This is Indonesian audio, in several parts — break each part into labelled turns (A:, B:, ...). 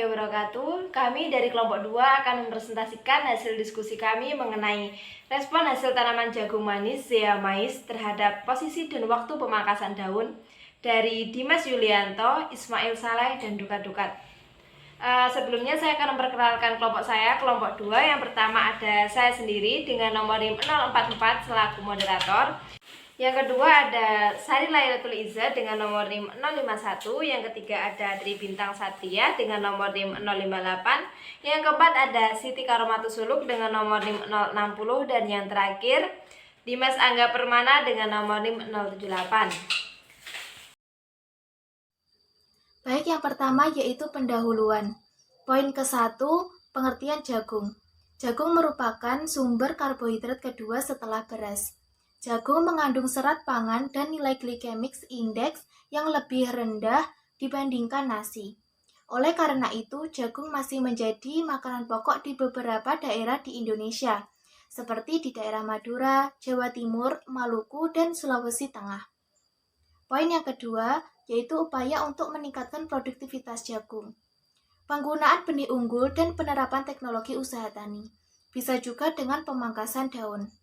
A: warahmatullahi wabarakatuh. Kami dari kelompok 2 akan mempresentasikan hasil diskusi kami mengenai respon hasil tanaman jagung manis Zea mais terhadap posisi dan waktu pemangkasan daun dari Dimas Yulianto, Ismail Saleh, dan Dukat Dukat. Sebelumnya saya akan memperkenalkan kelompok saya, kelompok 2. Yang pertama ada saya sendiri dengan nomor NIM 044 selaku moderator. Yang kedua ada Sari Lailatul Izza dengan nomor NIM 051. Yang ketiga ada Tri Bintang Satria dengan nomor NIM 058. Yang keempat ada Siti Karomatus Suluk dengan nomor NIM 060. Dan yang terakhir Dimas Angga Permana dengan nomor NIM 078.
B: Baik, yang pertama yaitu pendahuluan. Poin ke-1, pengertian jagung. Jagung merupakan sumber karbohidrat kedua setelah beras. Jagung mengandung serat pangan dan nilai glycemic index yang lebih rendah dibandingkan nasi. Oleh karena itu, jagung masih menjadi makanan pokok di beberapa daerah di Indonesia, seperti di daerah Madura, Jawa Timur, Maluku, dan Sulawesi Tengah. Poin yang kedua, yaitu upaya untuk meningkatkan produktivitas jagung. Penggunaan benih unggul dan penerapan teknologi usaha tani. Bisa juga dengan pemangkasan daun.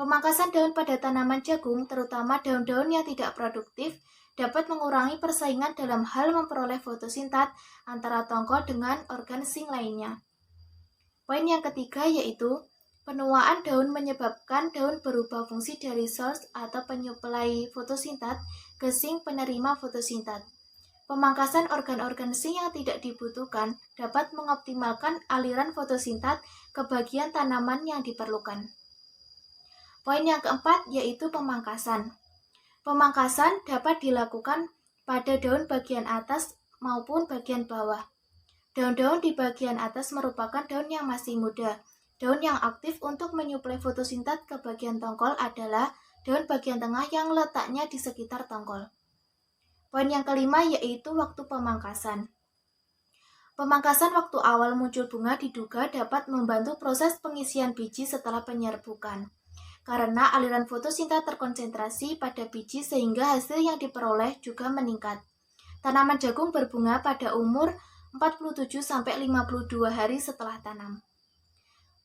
B: Pemangkasan daun pada tanaman jagung, terutama daun-daun yang tidak produktif, dapat mengurangi persaingan dalam hal memperoleh fotosintat antara tongkol dengan organ sing lainnya. Poin yang ketiga yaitu penuaan daun menyebabkan daun berubah fungsi dari source atau penyuplai fotosintat ke sing penerima fotosintat. Pemangkasan organ-organ sing yang tidak dibutuhkan dapat mengoptimalkan aliran fotosintat ke bagian tanaman yang diperlukan. Poin yang keempat yaitu pemangkasan. Pemangkasan dapat dilakukan pada daun bagian atas maupun bagian bawah. Daun-daun di bagian atas merupakan daun yang masih muda. Daun yang aktif untuk menyuplai fotosintat ke bagian tongkol adalah daun bagian tengah yang letaknya di sekitar tongkol. Poin yang kelima yaitu waktu pemangkasan. Pemangkasan waktu awal muncul bunga diduga dapat membantu proses pengisian biji setelah penyerbukan. Karena aliran fotosintat terkonsentrasi pada biji sehingga hasil yang diperoleh juga meningkat. Tanaman jagung berbunga pada umur 47-52 hari setelah tanam.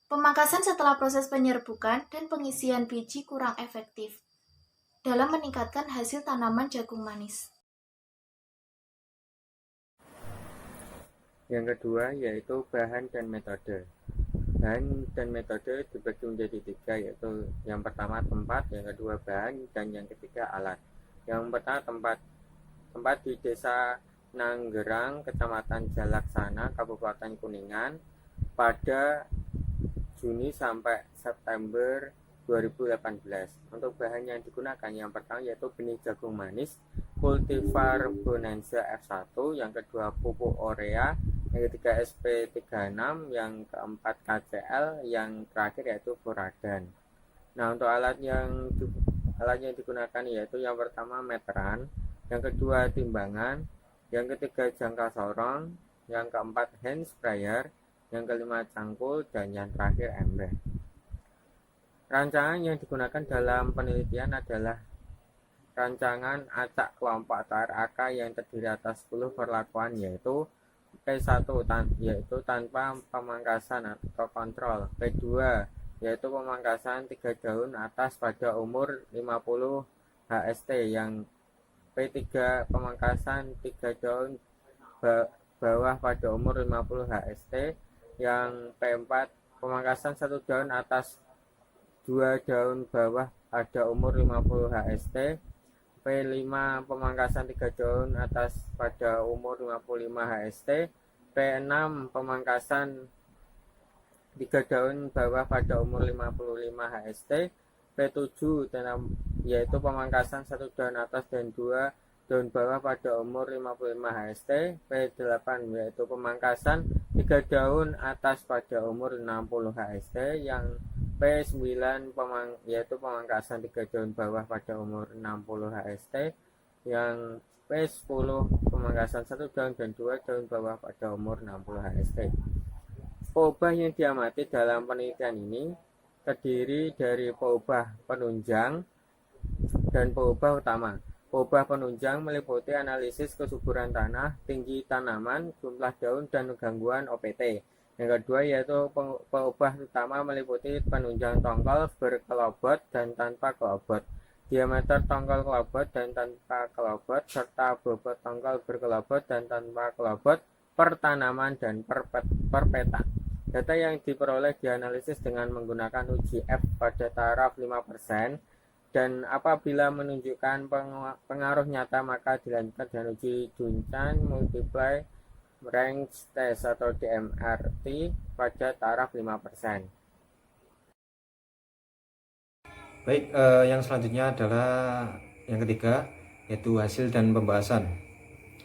B: Pemangkasan setelah proses penyerbukan dan pengisian biji kurang efektif dalam meningkatkan hasil tanaman jagung manis.
C: Yang kedua yaitu bahan dan metode. Bahan dan metode dibagi menjadi 3, yaitu yang pertama tempat, yang kedua bahan, dan yang ketiga alat. Yang pertama tempat di Desa Nanggerang, Kecamatan Jalaksana, Kabupaten Kuningan pada Juni sampai September 2018. Untuk bahan yang digunakan yang pertama yaitu benih jagung manis Cultivar Bonanza F1, yang kedua pupuk urea, yang ketiga SP36, yang keempat KCL, yang terakhir yaitu Furadan. Nah, untuk alat yang digunakan yaitu yang pertama meteran, yang kedua timbangan, yang ketiga jangka sorong, yang keempat hand sprayer, yang kelima cangkul, dan yang terakhir ember. Rancangan yang digunakan dalam penelitian adalah rancangan acak kelompok atau RAK yang terdiri atas 10 perlakuan, yaitu P1 yaitu tanpa pemangkasan atau kontrol, P2 yaitu pemangkasan 3 daun atas pada umur 50 HST, yang P3 pemangkasan 3 daun bawah pada umur 50 HST, yang P4 pemangkasan 1 daun atas 2 daun bawah pada umur 50 HST, P5 pemangkasan 3 daun atas pada umur 55 HST, P6 pemangkasan 3 daun bawah pada umur 55 HST, P7 yaitu pemangkasan 1 daun atas dan 2 daun bawah pada umur 55 HST, P8 yaitu pemangkasan 3 daun atas pada umur 60 HST, yang P9 yaitu pemangkasan 3 daun bawah pada umur 60 HST, yang P10 pemangkasan 1 daun dan 2 daun bawah pada umur 60 HST. Peubah yang diamati dalam penelitian ini terdiri dari peubah penunjang dan peubah utama. Peubah penunjang meliputi analisis kesuburan tanah, tinggi tanaman, jumlah daun, dan gangguan OPT. Yang kedua yaitu peubah utama meliputi penunjang tongkol berkelobot dan tanpa kelobot, diameter tongkol kelobot dan tanpa kelobot, serta bobot tongkol berkelobot dan tanpa kelobot per tanaman dan per peta. Data yang diperoleh dianalisis dengan menggunakan uji F pada taraf 5%, dan apabila menunjukkan pengaruh nyata maka dilanjutkan dengan uji Duncan Multiply Range Test atau DMRT pada taraf 5%.
D: Baik, yang selanjutnya adalah yang ketiga, yaitu hasil dan pembahasan.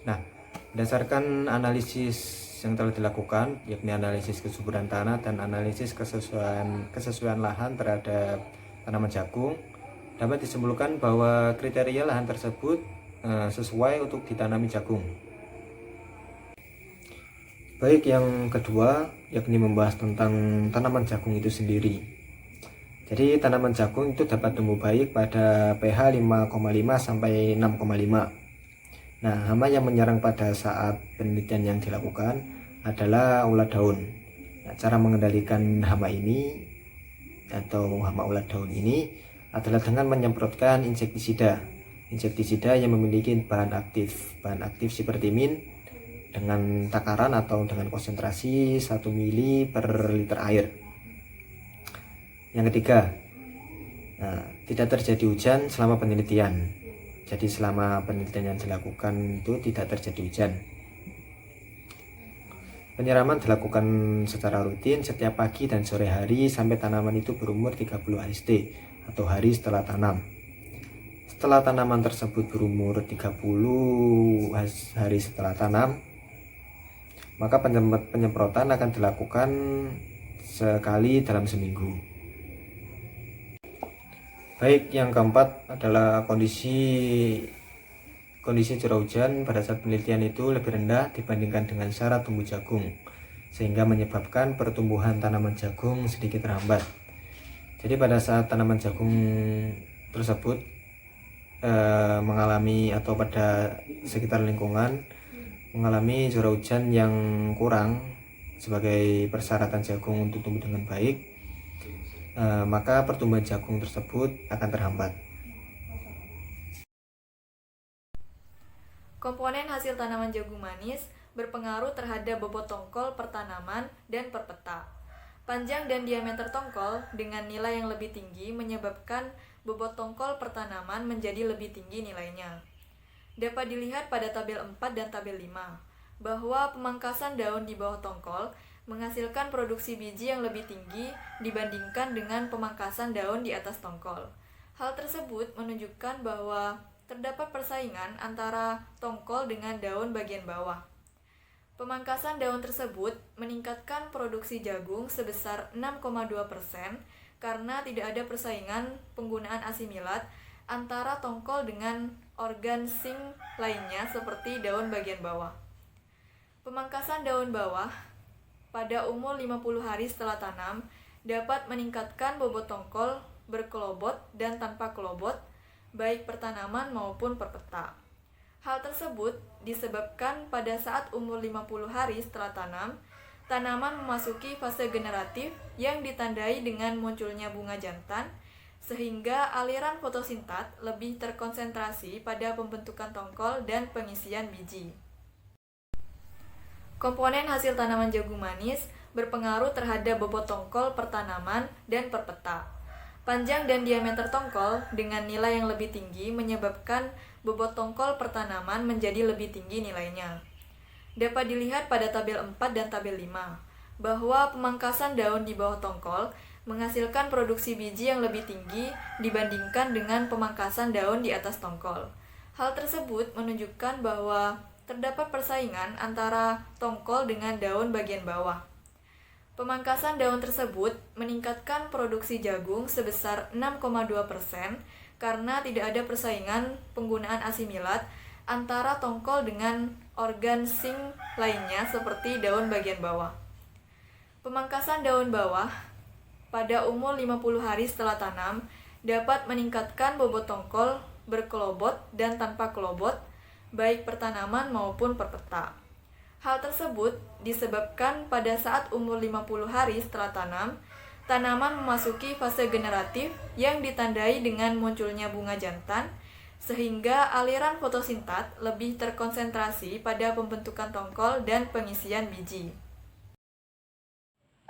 D: Nah, berdasarkan analisis yang telah dilakukan, yakni analisis kesuburan tanah dan analisis kesesuaian lahan terhadap tanaman jagung, dapat disimpulkan bahwa kriteria lahan tersebut sesuai untuk ditanami jagung. Baik, yang kedua, yakni membahas tentang tanaman jagung itu sendiri. Jadi tanaman jagung itu dapat tumbuh baik pada pH 5,5 sampai 6,5. Nah, hama yang menyerang pada saat penelitian yang dilakukan adalah ulat daun. Nah, cara mengendalikan hama ini atau hama ulat daun ini adalah dengan menyemprotkan insektisida yang memiliki bahan aktif seperti min dengan takaran atau dengan konsentrasi 1 mili per liter air. Yang ketiga, tidak terjadi hujan selama penelitian. Jadi selama penelitian yang dilakukan itu tidak terjadi hujan. Penyiraman dilakukan secara rutin setiap pagi dan sore hari sampai tanaman itu berumur 30 HST atau hari setelah tanam. Setelah tanaman tersebut berumur 30 hari setelah tanam, maka penyemprotan akan dilakukan sekali dalam seminggu. Baik, yang keempat adalah kondisi curah hujan pada saat penelitian itu lebih rendah dibandingkan dengan syarat tumbuh jagung, sehingga menyebabkan pertumbuhan tanaman jagung sedikit terhambat. Jadi pada saat tanaman jagung tersebut mengalami atau pada sekitar lingkungan mengalami curah hujan yang kurang sebagai persyaratan jagung untuk tumbuh dengan baik, maka pertumbuhan jagung tersebut akan terhambat.
E: Komponen hasil tanaman jagung manis berpengaruh terhadap bobot tongkol per tanaman dan per peta. Panjang dan diameter tongkol dengan nilai yang lebih tinggi menyebabkan bobot tongkol per tanaman menjadi lebih tinggi nilainya. Dapat dilihat pada tabel 4 dan tabel 5 bahwa pemangkasan daun di bawah tongkol menghasilkan produksi biji yang lebih tinggi dibandingkan dengan pemangkasan daun di atas tongkol. Hal tersebut menunjukkan bahwa terdapat persaingan antara tongkol dengan daun bagian bawah. Pemangkasan daun tersebut meningkatkan produksi jagung sebesar 6,2% karena tidak ada persaingan penggunaan asimilat antara tongkol dengan organ sing lainnya seperti daun bagian bawah. Pemangkasan daun bawah pada umur 50 hari setelah tanam dapat meningkatkan bobot tongkol berkelobot dan tanpa kelobot, baik per tanaman maupun per peta. Hal tersebut disebabkan pada saat umur 50 hari setelah tanam, tanaman memasuki fase generatif yang ditandai dengan munculnya bunga jantan, sehingga aliran fotosintat lebih terkonsentrasi pada pembentukan tongkol dan pengisian biji. Komponen hasil tanaman jagung manis berpengaruh terhadap bobot tongkol per tanaman dan per peta. Panjang dan diameter tongkol dengan nilai yang lebih tinggi menyebabkan bobot tongkol per tanaman menjadi lebih tinggi nilainya. Dapat dilihat pada tabel 4 dan tabel 5 bahwa pemangkasan daun di bawah tongkol menghasilkan produksi biji yang lebih tinggi dibandingkan dengan pemangkasan daun di atas tongkol. Hal tersebut menunjukkan bahwa terdapat persaingan antara tongkol dengan daun bagian bawah. Pemangkasan daun tersebut meningkatkan produksi jagung sebesar 6,2% karena tidak ada persaingan penggunaan asimilat antara tongkol dengan organ sing lainnya seperti daun bagian bawah. Pemangkasan daun bawah pada umur 50 hari setelah tanam dapat meningkatkan bobot tongkol berkelobot dan tanpa kelobot, baik pertanaman maupun perpeta. Hal tersebut disebabkan pada saat umur 50 hari setelah tanam, tanaman memasuki fase generatif yang ditandai dengan munculnya bunga jantan, sehingga aliran fotosintat lebih terkonsentrasi pada pembentukan tongkol dan pengisian biji.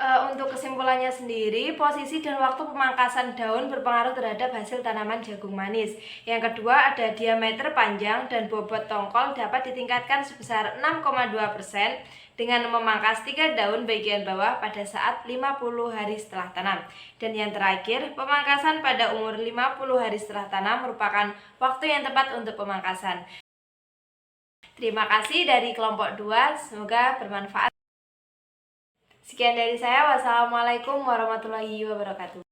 A: Untuk kesimpulannya sendiri, posisi dan waktu pemangkasan daun berpengaruh terhadap hasil tanaman jagung manis. Yang kedua, ada diameter panjang dan bobot tongkol dapat ditingkatkan sebesar 6,2% dengan memangkas 3 daun bagian bawah pada saat 50 hari setelah tanam. Dan yang terakhir, pemangkasan pada umur 50 hari setelah tanam merupakan waktu yang tepat untuk pemangkasan. Terima kasih dari kelompok 2, semoga bermanfaat. Sekian dari saya, wassalamualaikum warahmatullahi wabarakatuh.